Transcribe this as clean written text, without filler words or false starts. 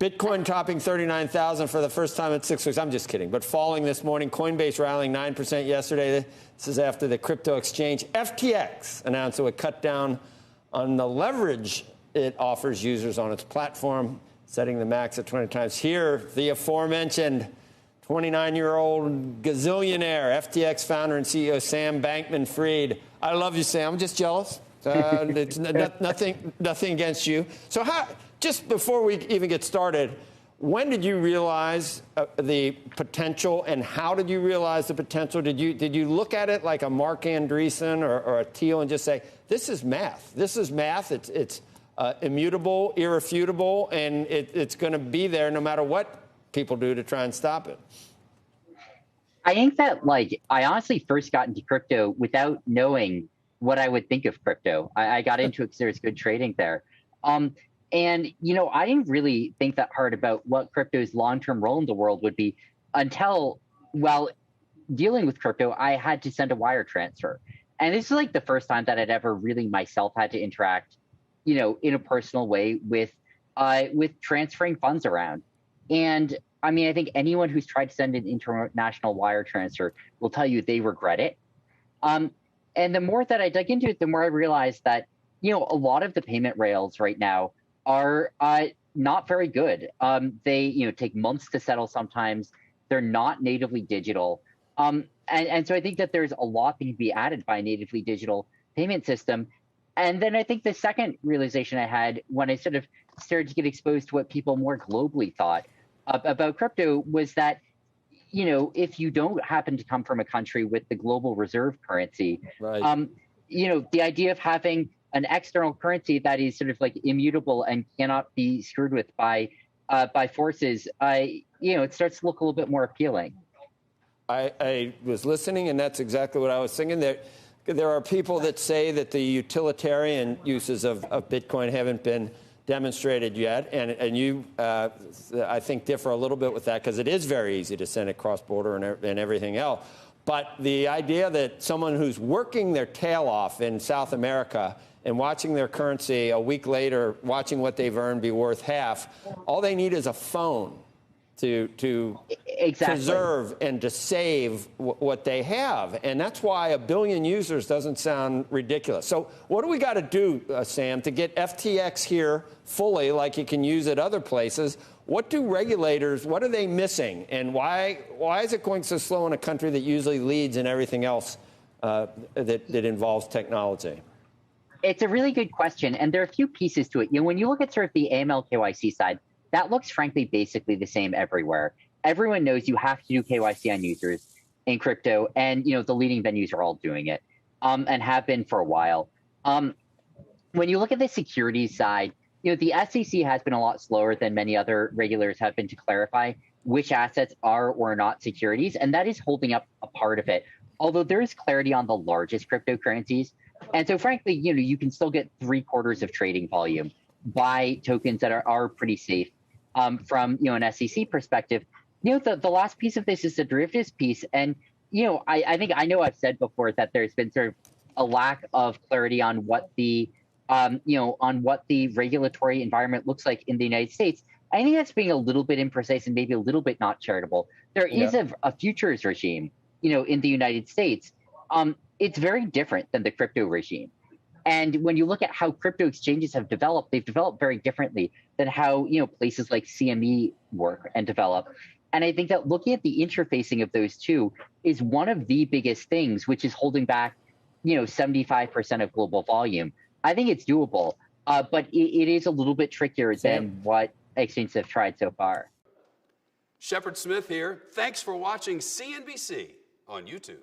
Bitcoin topping 39,000 for the first time in 6 weeks. I'm just kidding, but falling this morning. Coinbase rallying 9% yesterday. This is after the crypto exchange FTX announced it would cut down on the leverage it offers users on its platform, setting the max at 20 times. Here, the aforementioned 29-year-old gazillionaire, FTX founder and CEO Sam Bankman-Fried. I love you, Sam. I'm just jealous. It's nothing against you. So just before we even get started, when did you realize the potential, and how did you realize the potential? Did you look at it like a Mark Andreessen or a Thiel and just say, this is math. This is math. It's immutable, irrefutable, and it's going to be there no matter what people do to try and stop it? I think that, I honestly first got into crypto without knowing what I would think of crypto. I got into it because there's good trading there. And, I didn't really think that hard about what crypto's long-term role in the world would be until, dealing with crypto, I had to send a wire transfer. And this is the first time that I'd ever really myself had to interact, in a personal way with transferring funds around. And I mean, I think anyone who's tried to send an international wire transfer will tell you they regret it. And the more that I dug into it, the more I realized that, a lot of the payment rails right now are not very good. They, take months to settle sometimes. They're not natively digital. And so I think that there's a lot that can be added by a natively digital payment system. And then I think the second realization I had when I sort of started to get exposed to what people more globally thought about crypto was that, if you don't happen to come from a country with the global reserve currency, right. The idea of having an external currency that is sort of immutable and cannot be screwed with by forces, it starts to look a little bit more appealing. I was listening, and that's exactly what I was thinking. There are people that say that the utilitarian uses of Bitcoin haven't been demonstrated yet, and you, I think, differ a little bit with that because it is very easy to send it cross-border and everything else. But the idea that someone who's working their tail off in South America and watching their currency a week later, watching what they've earned be worth half, all they need is a phone to exactly. preserve and to save what they have. And that's why 1 billion users doesn't sound ridiculous. So what do we got to do, Sam, to get FTX here fully like you can use it other places? What do regulators, what are they missing? And why is it going so slow in a country that usually leads in everything else that involves technology? It's a really good question. And there are a few pieces to it. When you look at sort of the AML KYC side, that looks, frankly, basically the same everywhere. Everyone knows you have to do KYC on users in crypto, and the leading venues are all doing it, and have been for a while. When you look at the securities side, the SEC has been a lot slower than many other regulators have been to clarify which assets are or are not securities, and that is holding up a part of it. Although there is clarity on the largest cryptocurrencies, and so frankly, you can still get 3/4 of trading volume by tokens that are pretty safe. From an SEC perspective, the last piece of this is the derivatives piece, and I think I know I've said before that there's been sort of a lack of clarity on what the regulatory environment looks like in the United States. I think that's being a little bit imprecise and maybe a little bit not charitable. There is a futures regime, in the United States. It's very different than the crypto regime. And when you look at how crypto exchanges have developed, they've developed very differently than how, places like CME work and develop. And I think that looking at the interfacing of those two is one of the biggest things, which is holding back, 75% of global volume. I think it's doable, but it is a little bit trickier than what exchanges have tried so far. Shepard Smith here. Thanks for watching CNBC on YouTube.